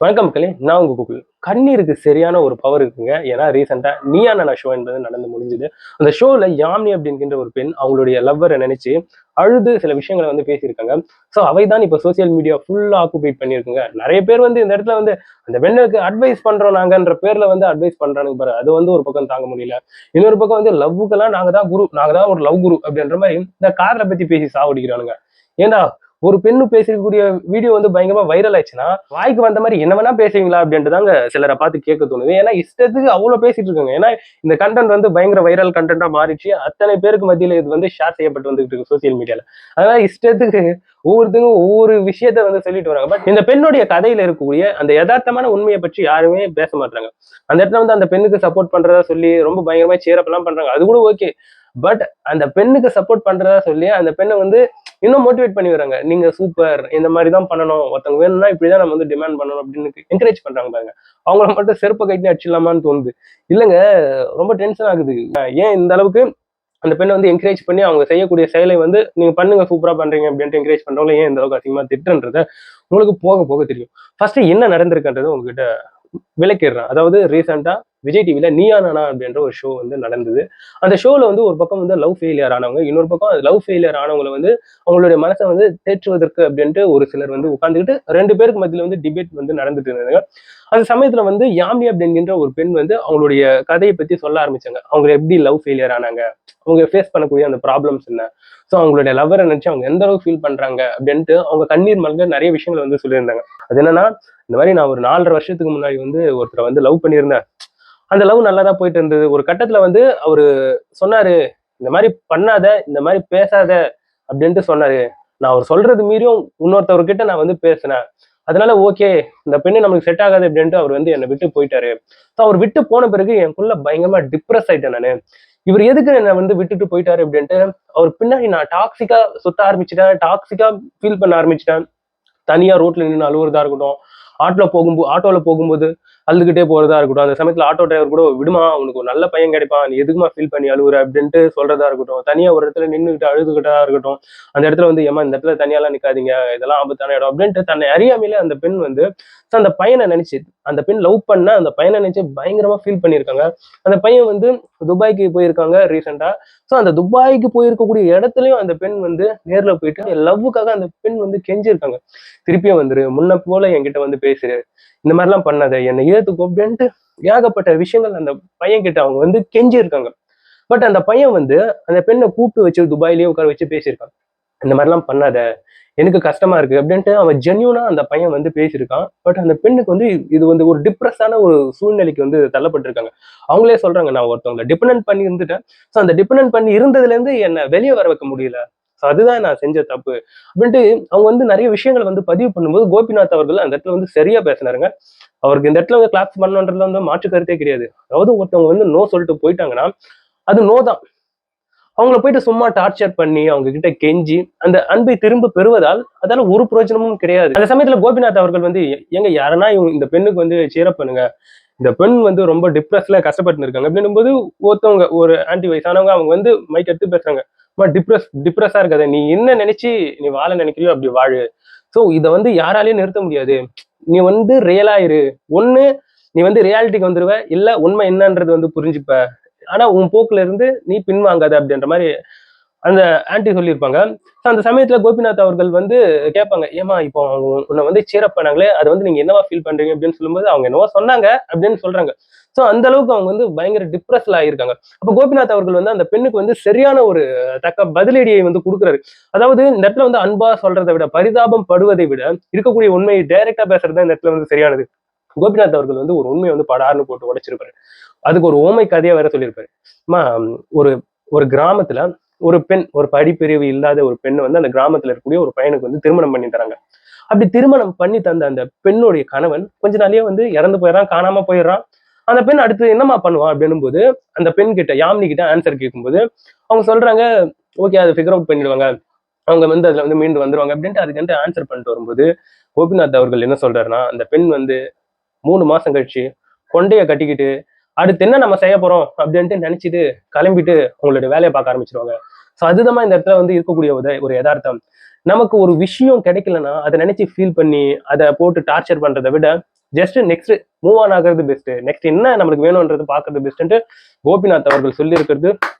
வணக்கம் மக்களே, நான் உங்க கூகுள். கண்ணீருக்கு சரியான ஒரு பவர் இருக்குங்க. ஏன்னா ரீசெண்டா நீயா நானா ஷோ என்பது நடந்து முடிஞ்சது. அந்த ஷோல யாமினி அப்படிங்கிற ஒரு பெண் அவங்களுடைய லவ்வரை நினைச்சு அழுது சில விஷயங்களை வந்து பேசியிருக்காங்க. ஸோ அவை தான் இப்போ சோசியல் மீடியா ஃபுல்லா ஆக்குபைட் பண்ணியிருக்குங்க. நிறைய பேர் வந்து இந்த இடத்துல வந்து அந்த பெண்ணுக்கு அட்வைஸ் பண்றோம் நாங்கன்ற பேர்ல வந்து அட்வைஸ் பண்றானுங்க பாரு. அது வந்து ஒரு பக்கம் தாங்க முடியல. இன்னொரு பக்கம் வந்து லவ்வுக்கெல்லாம் நாங்க தான் குரு, நாங்க தான் ஒரு லவ் குரு அப்படின்ற மாதிரி இந்த காதலை பத்தி பேசி சாவடிக்கிறானுங்க. ஏன்னா ஒரு பெண்ணு பேசக்கூடிய வீடியோ வந்து பயங்கரமா வைரல் ஆயிடுச்சுன்னா வாய்க்கு வந்த மாதிரி என்ன வேணா பேசுவீங்களா அப்படின்ட்டு தாங்க சிலரை பார்த்து கேட்க தோணுது. ஏன்னா இஷ்டத்துக்கு அவ்வளவு பேசிட்டு இருக்காங்க. ஏன்னா இந்த கண்டென்ட் வந்து பயங்கர வைரல் கண்டென்ட்டா மாறிடுச்சு. அத்தனை பேருக்கு மத்தியில இது வந்து ஷேர் செய்யப்பட்டு வந்துட்டு இருக்கு சோசியல் மீடியால. அதனால இஷ்டத்துக்கு ஒவ்வொருத்தரும் ஒவ்வொரு விஷயத்த வந்து சொல்லிட்டு வராங்க. பட் இந்த பெண்ணுடைய கதையில இருக்கக்கூடிய அந்த யதார்த்தமான உண்மையை பற்றி யாருமே பேச மாட்டாங்க. அந்த இடத்துல வந்து அந்த பெண்ணுக்கு சப்போர்ட் பண்றதா சொல்லி ரொம்ப பயங்கரமா சேரப் எல்லாம் பண்றாங்க. அது கூட ஓகே. பட் அந்த பெண்ணுக்கு சப்போர்ட் பண்றதா சொல்லி அந்த பெண்ணை வந்து இன்னும் மோட்டிவேட் பண்ணி வராங்க. நீங்க சூப்பர், இந்த மாதிரி தான் பண்ணணும், ஒருத்தவங்க வேணும்னா இப்படிதான் நம்ம வந்து டிமாண்ட் பண்ணணும் அப்படின்னு என்கரேஜ் பண்றாங்க பாருங்க. அவங்கள மட்டும் செருப்பை கட்டி அடிச்சிடலாமான்னு தோணுது. இல்லைங்க, ரொம்ப டென்ஷன் ஆகுது. ஏன் இந்த அளவுக்கு அந்த பெண்ணை வந்து என்கரேஜ் பண்ணி அவங்க செய்யக்கூடிய செயலை வந்து நீங்க பண்ணுங்க, சூப்பரா பண்றீங்க அப்படின்ட்டு என்கரேஜ் பண்றவங்க ஏன் இந்த அளவுக்கு அதிகமா திட்டுன்றத உங்களுக்கு போக போக தெரியும். ஃபர்ஸ்ட் என்ன நடந்திருக்குன்றது உங்ககிட்ட விளக்கிடுறேன். அதாவது ரீசெண்டா விஜய் டிவில நீயா நானா அப்படின்ற ஒரு ஷோ வந்து நடந்தது. அந்த ஷோல வந்து ஒரு பக்கம் வந்து லவ் ஃபெயிலியர் ஆனவங்க, இன்னொரு பக்கம் லவ் ஃபெயிலியர் ஆனவங்களை வந்து அவங்களுடைய மனசை வந்து தேற்றுவதற்கு அப்படின்ட்டு ஒரு சிலர் வந்து உட்கார்ந்துக்கிட்டு 2 பேருக்கு மத்தியில வந்து டிபேட் வந்து நடந்துட்டு இருந்தது. அந்த சமயத்துல வந்து யாமினி அப்படிங்கிற ஒரு பெண் வந்து அவங்களுடைய கதையை பத்தி சொல்ல ஆரம்பிச்சாங்க. அவங்க எப்படி லவ் ஃபெயிலியர் ஆனாங்க, அவங்க ஃபேஸ் பண்ணக்கூடிய அந்த ப்ராப்ளம்ஸ் என்ன, ஸோ அவங்களுடைய லவ்வரை நினைச்சு அவங்க எந்த அளவுக்கு ஃபீல் பண்றாங்க அப்படின்ட்டு அவங்க கண்ணீர் மல்க நிறைய விஷயங்கள் வந்து சொல்லியிருந்தாங்க. அது என்னன்னா, இந்த மாதிரி நான் ஒரு 4.5 வருஷத்துக்கு முன்னாடி வந்து ஒருத்தரை வந்து லவ் பண்ணியிருந்தேன். அந்த லவ் நல்லா தான் போயிட்டு இருந்தது. ஒரு கட்டத்துல வந்து அவரு சொன்னாரு, இந்த மாதிரி பண்ணாத, இந்த மாதிரி பேசாத அப்படின்ட்டு சொன்னாரு. நான் அவர் சொல்றது மீறியும் இன்னொருத்தவர்கிட்ட நான் வந்து பேசினேன். அதனால ஓகே, இந்த பெண்ணு நமக்கு செட் ஆகாது அப்படின்ட்டு அவர் வந்து என்னை விட்டு போயிட்டாரு. ஸோ அவர் விட்டு போன பிறகு எனக்குள்ள பயங்கரமா டிப்ரெஸ் ஆயிட்டேன் நானு. இவர் எதுக்கு என்னை வந்து விட்டுட்டு போயிட்டாரு அப்படின்ட்டு அவர் பின்னாடி நான் டாக்ஸிக்கா சுத்த ஆரம்பிச்சுட்டேன், டாக்ஸிக்கா ஃபீல் பண்ண ஆரம்பிச்சிட்டேன். தனியா ரோட்ல நின்று அழுவுறதா இருக்கட்டும், ஆட்டோல போகும்போது அழுதுகிட்டே போறதா இருக்கட்டும். அந்த சமயத்துல ஆட்டோ டிரைவர் கூட விடுமா, உனக்கு ஒரு நல்ல பையன் கிடைப்பான், நீ எதுக்குமா ஃபீல் பண்ணி அழுவுற அப்படின்ட்டு சொல்றதா இருக்கட்டும். தனியா ஒரு இடத்துல நின்றுகிட்டு அழுதுகிட்டா இருக்கட்டும். அந்த இடத்துல வந்து ஏமா இந்த இடத்துல தனியாலாம் நிக்காதீங்க, இதெல்லாம் ஆபத்தான இடம் அப்படின்ட்டு தன்னை அறியாமையிலே அந்த பெண் வந்து அந்த பையனை நினைச்சு, அந்த பெண் லவ் பண்ண அந்த பையனை நினைச்சு பயங்கரமா ஃபீல் பண்ணியிருக்காங்க. அந்த பையன் வந்து துபாய்க்கு போயிருக்காங்க ரீசெண்டா. ஸோ அந்த துபாய்க்கு போயிருக்கக்கூடிய இடத்துலயும் அந்த பெண் வந்து நேர்ல போயிட்டு லவ்வுக்காக அந்த பெண் வந்து கெஞ்சிருக்காங்க. திருப்பியும் வந்துரு, முன்ன போல என்கிட்ட வந்து பேசுரு, இந்த மாதிரிலாம் பண்ணாத, என்னை ஏத்துக்கோ அப்படின்ட்டு ஏகப்பட்ட விஷயங்கள் அந்த பையன் கிட்ட அவங்க வந்து கெஞ்சி இருக்காங்க. பட் அந்த பையன் வந்து அந்த பெண்ணை கூப்பிட்டு வச்சு துபாயிலேயே உட்கார வச்சு பேசியிருக்கான். இந்த மாதிரிலாம் பண்ணாத, எனக்கு கஷ்டமா இருக்கு அப்படின்ட்டு அவன் ஜென்யூனா அந்த பையன் வந்து பேசியிருக்கான். பட் அந்த பெண்ணுக்கு வந்து இது வந்து ஒரு டிப்ரெஸ்ஸான ஒரு சூழ்நிலைக்கு வந்து தள்ளப்பட்டிருக்காங்க. அவங்களே சொல்றாங்க, நான் ஒருத்தவங்களை டிபெண்ட் பண்ணி இருந்துட்டேன். ஸோ அந்த டிபெண்ட் பண்ணி இருந்ததுல இருந்து என்ன வெளியே வர வைக்க முடியல. ஸோ அதுதான் நான் செஞ்ச தப்பு அப்படின்ட்டு அவங்க வந்து நிறைய விஷயங்களை வந்து பதிவு பண்ணும்போது கோபிநாத் அவர்கள் அந்த இடத்துல வந்து சரியா பேசினாருங்க. அவருக்கு இந்த இடத்துல வந்து கிளாப்ஸ் பண்ணணுன்றதுல வந்து மாற்று கருத்தே கிடையாது. அதாவது ஒருத்தவங்க வந்து நோ சொல்லிட்டு போயிட்டாங்கன்னா அது நோ தான். அவங்கள போயிட்டு சும்மா டார்ச்சர் பண்ணி அவங்க கிட்ட கெஞ்சி அந்த அன்பை திரும்ப பெறுவதால் அதால ஒரு பிரயோஜனமும் கிடையாது. அந்த சமயத்துல கோபிநாத் அவர்கள் வந்து எங்க யாரனா இந்த பெண்ணுக்கு வந்து சேரப் பண்ணுங்க, இந்த பெண் வந்து ரொம்ப டிப்ரெஸ்ல கஷ்டப்பட்டு இருக்காங்க அப்படின்னும் போது ஒருத்தவங்க ஒரு ஆன்டி வயசானவங்க அவங்க வந்து மைக் எடுத்து பேசுறாங்க. டிப்ரெஸ்ஸா இருக்காத, நீ என்ன நினைச்சு நீ வாழ நினைக்கிறியோ அப்படி வாழு. சோ இதை வந்து யாராலையும் நிறுத்த முடியாது. நீ வந்து ரியலா இரு. ஒண்ணு நீ வந்து ரியாலிட்டிக்கு வந்துருவ, இல்ல உண்மை என்னன்றது வந்து புரிஞ்சுப்ப. ஆனா உன் போக்குல இருந்து நீ பின்வாங்காத அப்படின்ற மாதிரி அந்த ஆன்டி சொல்லியிருப்பாங்க. அந்த சமயத்துல கோபிநாத் அவர்கள் வந்து கேட்பாங்க, ஏமா இப்போ அவங்க உன்னை வந்து சீரப் பண்ணாங்களே, அதை வந்து நீங்க என்னவா ஃபீல் பண்றீங்க அப்படின்னு சொல்லும்போது அவங்க என்னவோ சொன்னாங்க அப்படின்னு சொல்றாங்க. சோ அந்த அளவுக்கு அவங்க வந்து பயங்கர டிப்ரெஸ்ல ஆயிருக்காங்க. அப்ப கோபிநாத் அவர்கள் வந்து அந்த பெண்ணுக்கு வந்து சரியான ஒரு தக்க பதிலடியை வந்து கொடுக்குறாரு. அதாவது இந்த இடத்துல வந்து அன்பா சொல்றதை விட பரிதாபம் படுவதை விட இருக்கக்கூடிய உண்மையை டைரக்டா பேசுறது இந்த இடத்துல வந்து சரியானது. கோபிநாத் அவர்கள் வந்து ஒரு உண்மையை வந்து படார்னு போட்டு உடைச்சிருப்பாரு. அதுக்கு ஒரு ஓமை கதையா வேற சொல்லியிருப்பாரு. அம்மா, ஒரு ஒரு கிராமத்துல ஒரு பெண், ஒரு படிப்பிரிவு இல்லாத ஒரு பெண் வந்து அந்த கிராமத்துல இருக்கக்கூடிய ஒரு பையனுக்கு வந்து திருமணம் பண்ணி தராங்க. அப்படி திருமணம் பண்ணி தந்த அந்த பெண்ணுடைய கணவன் கொஞ்ச நாளே வந்து இறந்து போயிடறான், காணாம போயிடுறான். அந்த பெண் அடுத்து என்னமா பண்ணுவா அப்படின்னும் போது அந்த பெண் கிட்ட யாமினி கிட்ட ஆன்சர் கேட்கும்போது அவங்க சொல்றாங்க, ஓகே அதை ஃபிகர் அவுட் பண்ணிடுவாங்க, அவங்க வந்து அதுல வந்து மீண்டு வந்துருவாங்க அப்படின்ட்டு அதுக்கு ஆன்சர் பண்ணிட்டு வரும்போது கோபிநாத் அவர்கள் என்ன சொல்றாருன்னா, அந்த பெண் வந்து 3 மாசம் கழிச்சு கொண்டைய கட்டிக்கிட்டு அடுத்து என்ன நம்ம செய்ய போறோம் அப்படின்ட்டு நினைச்சிட்டு கிளம்பிட்டு உங்களுடைய வேலையை பார்க்க ஆரம்பிச்சிருவாங்க. ஸோ அதுதான் இந்த இடத்துல வந்து இருக்கக்கூடிய ஒரு யதார்த்தம். நமக்கு ஒரு விஷயம் கிடைக்கலன்னா அதை நினைச்சு ஃபீல் பண்ணி அதை போட்டு டார்ச்சர் பண்றதை விட ஜஸ்ட் நெக்ஸ்ட் மூவ் ஆன் ஆகிறது பெஸ்ட், நெக்ஸ்ட் என்ன நம்மளுக்கு வேணும்ன்றது பாக்குறது பெஸ்ட்ன்ட்டு கோபிநாத் அவர்கள் சொல்லி இருக்கிறது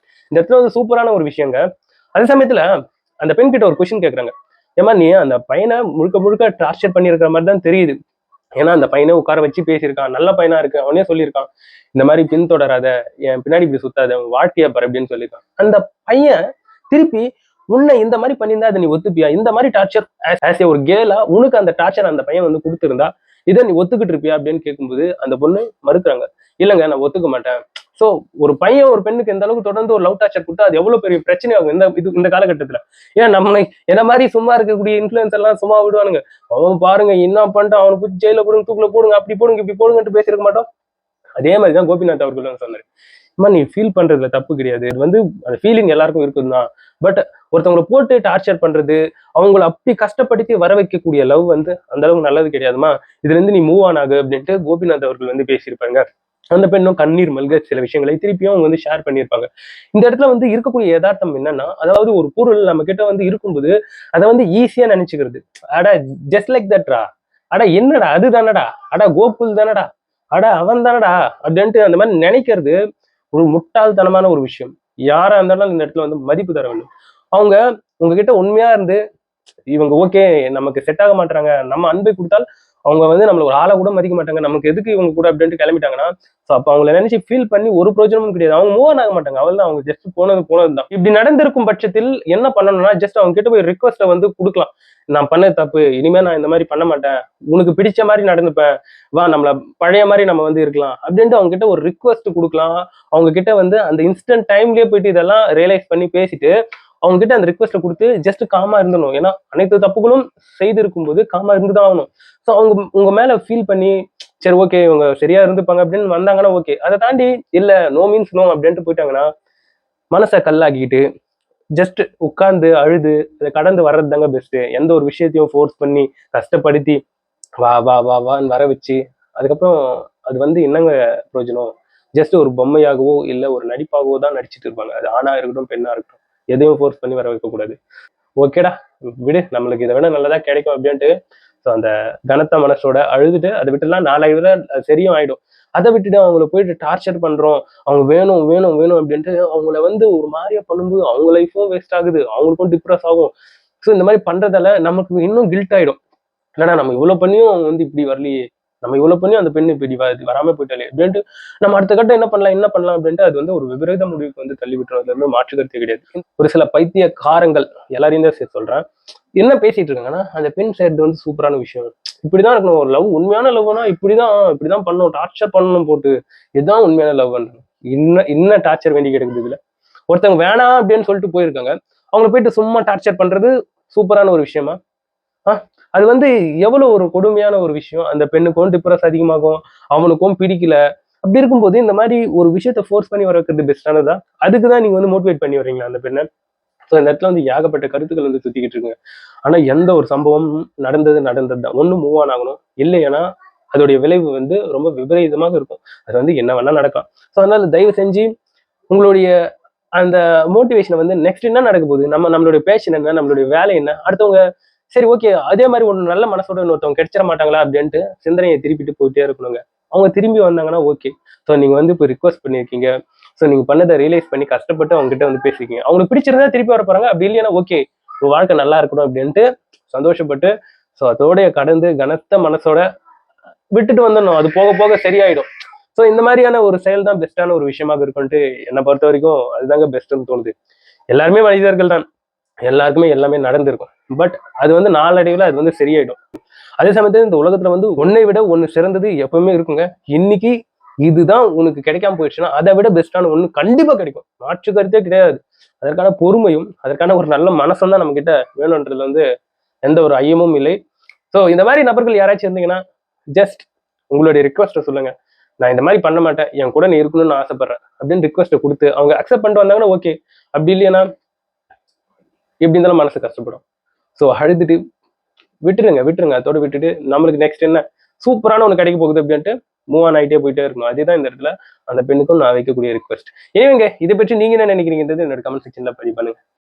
இந்த இடத்துல வந்து சூப்பரான ஒரு விஷயங்க. அதே சமயத்துல அந்த பெண் கிட்ட ஒரு கொஸ்டின் கேக்குறாங்க, ஏமா நீ அந்த பையனை முழுக்க முழுக்க டார்ச்சர் பண்ணியிருக்கிற மாதிரி தான் தெரியுது, ஏன்னா அந்த பையனை உட்கார வச்சு பேசியிருக்கான், நல்ல பையனா இருக்கு, அவனே சொல்லியிருக்கான் இந்த மாதிரி பின்தொடராத, என் பின்னாடி இப்படி சுத்தாத, வாழ்க்கையா பாரு அப்படின்னு சொல்லியிருக்கான். அந்த பையன் திருப்பி உன்னை இந்த மாதிரி பண்ணியிருந்தா அதை நீ ஒத்துப்பியா? இந்த மாதிரி டார்ச்சர் ஆஸ் ஏ ஒரு கேலா உனக்கு அந்த டார்ச்சர் அந்த பையன் வந்து கொடுத்திருந்தா இதை நீ ஒத்துக்கிட்டு இருப்பியா அப்படின்னு கேட்கும்போது அந்த பொண்ணு மறுக்கிறாங்க, இல்லைங்க நான் ஒத்துக்க மாட்டேன். சோ ஒரு பையன் ஒரு பெண்ணுக்கு எந்த அளவுக்கு தொடர்ந்து ஒரு லவ் டார்ச்சர் கொடுத்தா அது எவ்வளவு பெரிய பிரச்சனை ஆகும் இந்த காலகட்டத்துல. ஏன் நம்மளை என்ன மாதிரி சும்மா இருக்கக்கூடிய இன்ஃபுளுன்ஸ் எல்லாம் சும்மா விடுவானுங்க, அவன் பாருங்க என்ன பண்ணிட்டு அவனுக்கு ஜெயில போடுங்க, தூக்குல போடுங்க, அப்படி போடுங்க இப்படி போடுங்கன்ட்டு பேசியிருக்க மாட்டோம். அதே மாதிரிதான் கோபிநாத் அவர்கள் சொன்னாரு, அம்மா நீ ஃபீல் பண்றதுல தப்பு கிடையாது, இது வந்து அந்த ஃபீலிங் எல்லாருக்கும் இருக்குதுதான், பட் ஒருத்தவங்களை போட்டு டார்ச்சர் பண்றது, அவங்களை அப்படி கஷ்டப்படுத்தி வர வைக்கக்கூடிய லவ் வந்து அந்த அளவுக்கு நல்லது கிடையாதுமா, இதுல இருந்து நீ மூவ் ஆன் ஆகு அப்படின்ட்டு கோபிநாத் அவர்கள் வந்து பேசியிருப்பாங்க. அந்த பெண்ணும் கண்ணீர் மல்க சில விஷயங்களை திருப்பியும் அவங்க வந்து ஷேர் பண்ணியிருப்பாங்க. இந்த இடத்துல வந்து இருக்கக்கூடிய யதார்த்தம் என்னன்னா, அதாவது ஒரு பொருள் நம்ம கிட்ட வந்து இருக்கும்போது அதை வந்து ஈஸியா நினைச்சுக்கிறது, அட ஜஸ்ட் லைக் தட்ரா, அட என்னடா அது தானடா, அட கோகுல் தானடா, அட அவன் தானடா அப்படின்ட்டு அந்த மாதிரி நினைக்கிறது ஒரு முட்டாள்தனமான ஒரு விஷயம். யாரா இருந்தாலும் இந்த இடத்துல வந்து மதிப்பு தர வேண்டும். அவங்க உங்ககிட்ட உண்மையா இருந்து இவங்க ஓகே நமக்கு செட் ஆக மாட்டாங்க, நம்ம அன்பை கொடுத்தால் அவங்க வந்து நம்மள ஒரு ஆளை கூட மதிக்க மாட்டாங்க, நமக்கு எதுக்கு இவங்க கூட அப்படின்ட்டு கிளம்பிட்டாங்கன்னா அப்ப அவங்களை நினைச்சு ஃபீல் பண்ணி ஒரு பிரோஜனமும் கிடையாது, அவங்க மூவ் ஆக மாட்டாங்க, அவள் அவங்க ஜஸ்ட் போனதுதான். இப்படி நடந்திருக்கும் பட்சத்தில் என்ன பண்ணணும்னா ஜஸ்ட் அவங்க கிட்ட போய் ரிக்வஸ்ட்டை வந்து கொடுக்கலாம், நான் பண்ணது தப்பு, இனிமே நான் இந்த மாதிரி பண்ண மாட்டேன், உனக்கு பிடிச்ச மாதிரி நடந்துப்பேன், வா நம்மள பழைய மாதிரி நம்ம வந்து இருக்கலாம் அப்படின்ட்டு அவங்க கிட்ட ஒரு ரிக்வஸ்ட் கொடுக்கலாம். அவங்க கிட்ட வந்து அந்த இன்ஸ்டன்ட் டைம்லயே போயிட்டு இதெல்லாம் ரியலைஸ் பண்ணி பேசிட்டு அவங்க கிட்ட அந்த ரிக்வஸ்ட்டை கொடுத்து ஜஸ்ட் காமா இருந்தணும். ஏன்னா அனைத்து தப்புகளும் செய்திருக்கும் போது காமா இருந்துதான் ஆகணும். ஸோ அவங்க உங்க மேல ஃபீல் பண்ணி சரி ஓகே இவங்க சரியா இருந்துப்பாங்க அப்படின்னு வந்தாங்கன்னா ஓகே, அதை தாண்டி இல்ல நோ மீன்ஸ் நோ அப்படின்ட்டு போயிட்டாங்கன்னா மனசை கல்லாக்கிட்டு ஜஸ்ட் உட்கார்ந்து அழுது அதை கடந்து வர்றது தாங்க பெஸ்ட். எந்த ஒரு விஷயத்தையும் ஃபோர்ஸ் பண்ணி கஷ்டப்படுத்தி வா வா வா வான்னு வர வச்சு அதுக்கப்புறம் அது வந்து என்னங்க பிரயோஜனம்? ஜஸ்ட் ஒரு பொம்மையாகவோ இல்ல ஒரு நடிப்பாகவோ தான் நடிச்சிட்டு இருப்பாங்க. அது ஆணா இருக்கட்டும் பெண்ணா இருக்கட்டும், எதையும் ஃபோர்ஸ் பண்ணி வர வைக்க கூடாது. ஓகேடா விடு, நம்மளுக்கு இதை விட நல்லதா கிடைக்கும் அப்படின்ட்டு ஸோ அந்த கனத்த மனசோட அழுதுட்டு அதை விட்டுலாம் நாளைக்கு சரியும் ஆயிடும். அதை விட்டுட்டு அவங்கள போயிட்டு டார்ச்சர் பண்றோம், அவங்க வேணும் வேணும் வேணும் அப்படின்ட்டு அவங்கள வந்து ஒரு மாதிரியா பண்ணும்போது அவங்க லைஃபும் வேஸ்ட் ஆகுது, அவங்களுக்கும் டிப்ரெஸ் ஆகும். ஸோ இந்த மாதிரி பண்றதால நமக்கு இன்னும் கில்ட் ஆயிடும், இல்லைன்னா நம்ம இவ்வளவு பண்ணியும் அவங்க வந்து இப்படி வரலையே, நம்ம இவ்வளவு பண்ணியும் அந்த பெண்ணு இப்படி வராம போயிட்டாலே அப்படின்ட்டு நம்ம அடுத்த கட்டம் என்ன பண்ணலாம் அப்படின்ட்டு அது வந்து ஒரு விபரீத முடிவுக்கு வந்து தள்ளி விட்டுறதுல இருந்து மாற்று கருத்து கிடையாது. ஒரு சில பைத்திய காரங்கள் எல்லாரையும் தான் சேர்த்து சொல்றேன், என்ன பேசிட்டு இருக்காங்கன்னா அந்த பெண் சேர்த்து வந்து சூப்பரான விஷயம், இப்படிதான் இருக்கணும், ஒரு லவ் உண்மையான லவ்னா இப்படிதான் பண்ணணும், டார்ச்சர் பண்ணணும் போட்டு, இதுதான் உண்மையான லவ். இன்னும் டார்ச்சர் வேண்டி கிடக்குது இதுல. ஒருத்தவங்க வேணாம் அப்படின்னு சொல்லிட்டு போயிருக்காங்க, அவங்களை போயிட்டு சும்மா டார்ச்சர் பண்றது சூப்பரான ஒரு விஷயமா? அது வந்து எவ்வளவு ஒரு கொடுமையான ஒரு விஷயம். அந்த பெண்ணுக்கும் டிப்ரெஸ் அதிகமாகும், அவனுக்கும் பிடிக்கல. அப்படி இருக்கும்போது இந்த மாதிரி ஒரு விஷயத்த ஃபோர்ஸ் பண்ணி வர வைக்கிறது பெஸ்டானதா? அதுக்குதான் நீங்க வந்து மோட்டிவேட் பண்ணி வர்றீங்களா அந்த பெண்ணை? ஸோ இந்த இடத்துல வந்து ஏகப்பட்ட கருத்துக்கள் வந்து சுத்திக்கிட்டு இருக்குங்க. ஆனா எந்த ஒரு சம்பவம் நடந்ததுதான். ஒண்ணு மூவ் ஆன் ஆகணும், இல்லைன்னா அதோடைய விளைவு வந்து ரொம்ப விபரீதமாக இருக்கும். அது வந்து என்ன வேணா நடக்கலாம். ஸோ அதனால தயவு செஞ்சு உங்களுடைய அந்த மோட்டிவேஷனை வந்து நெக்ஸ்ட் என்ன நடக்க போகுது, நம்மளுடைய பேஷன் என்ன, நம்மளுடைய வேலை என்ன, அடுத்தவங்க சரி ஓகே அதே மாதிரி ஒரு நல்ல மனசோட இன்னொருத்தவங்க கிடைச்சிட மாட்டாங்களா அப்படின்ட்டு சிந்தனையை திருப்பிட்டு போயிட்டே இருக்கணுங்க. அவங்க திரும்பி வந்தாங்கன்னா ஓகே. ஸோ நீங்க வந்து இப்போ ரிக்வஸ்ட் பண்ணியிருக்கீங்க, ஸோ நீங்க பண்ணதை ரியலைஸ் பண்ணி கஷ்டப்பட்டு அவங்க கிட்ட வந்து பேசிருக்கீங்க, அவங்களுக்கு பிடிச்சிருந்தா திருப்பி வர போறாங்க, அப்படி இல்லைன்னா ஓகே உங்க வாழ்க்கை நல்லா இருக்கணும் அப்படின்ட்டு சந்தோஷப்பட்டு ஸோ அதோடைய கடந்து கனத்த மனசோட விட்டுட்டு வந்துடணும், அது போக போக சரியாயிடும். ஸோ இந்த மாதிரியான ஒரு செயல் தான் பெஸ்டான ஒரு விஷயமாக இருக்கும்ட்டு என்னை பொறுத்த வரைக்கும் அதுதாங்க பெஸ்ட்னு தோணுது. எல்லாருமே மனிதர்கள் தான், எல்லாருக்குமே எல்லாமே நடந்திருக்கும், பட் அது வந்து நாளடைவில் அது வந்து சரியாயிடும். அதே சமயத்துல இந்த உலகத்துல வந்து ஒன்னை விட ஒண்ணு சிறந்தது எப்பவுமே இருக்குங்க. இன்னைக்கு இதுதான் உனக்கு கிடைக்காம போயிடுச்சுன்னா அதை விட பெஸ்டான ஒண்ணு கண்டிப்பா கிடைக்கும், மாற்று கருத்தே கிடையாது. அதற்கான பொறுமையும் அதற்கான ஒரு நல்ல மனசும் தான் நம்ம கிட்ட வேணும்ன்றதுல வந்து எந்த ஒரு ஐயமும் இல்லை. ஸோ இந்த மாதிரி நபர்கள் யாராச்சும் இருந்தீங்கன்னா ஜஸ்ட் உங்களுடைய ரிக்வஸ்ட்டை சொல்லுங்க, நான் இந்த மாதிரி பண்ண மாட்டேன், என் கூட நீ இருக்கணும்னு நான் ஆசைப்படுறேன் அப்படின்னு ரிக்வஸ்ட்டை கொடுத்து அவங்க அக்செப்ட் பண்ணிட்டு வந்தாங்கன்னா ஓகே, அப்படி இல்லையா எப்படி இருந்தாலும் மனசு கஷ்டப்படும். ஸோ அழுதுட்டு விட்டுருங்க அதோட விட்டுட்டு நம்மளுக்கு நெக்ஸ்ட் என்ன சூப்பரான ஒன்று கிடைக்க போகுது அப்படின்ட்டு மூவ் ஆன் ஆகிட்டே போயிட்டே இருக்கணும். அதுதான் இந்த இடத்துல அந்த பெண்ணுக்கும் நான் வைக்கக்கூடிய ரிக்வஸ்ட். ஏங்க இதை பற்றி நீங்க என்ன நினைக்கிறீங்கன்றது என்னோட கமெண்ட் செக்ஷன்ல பதிவு பண்ணுங்க.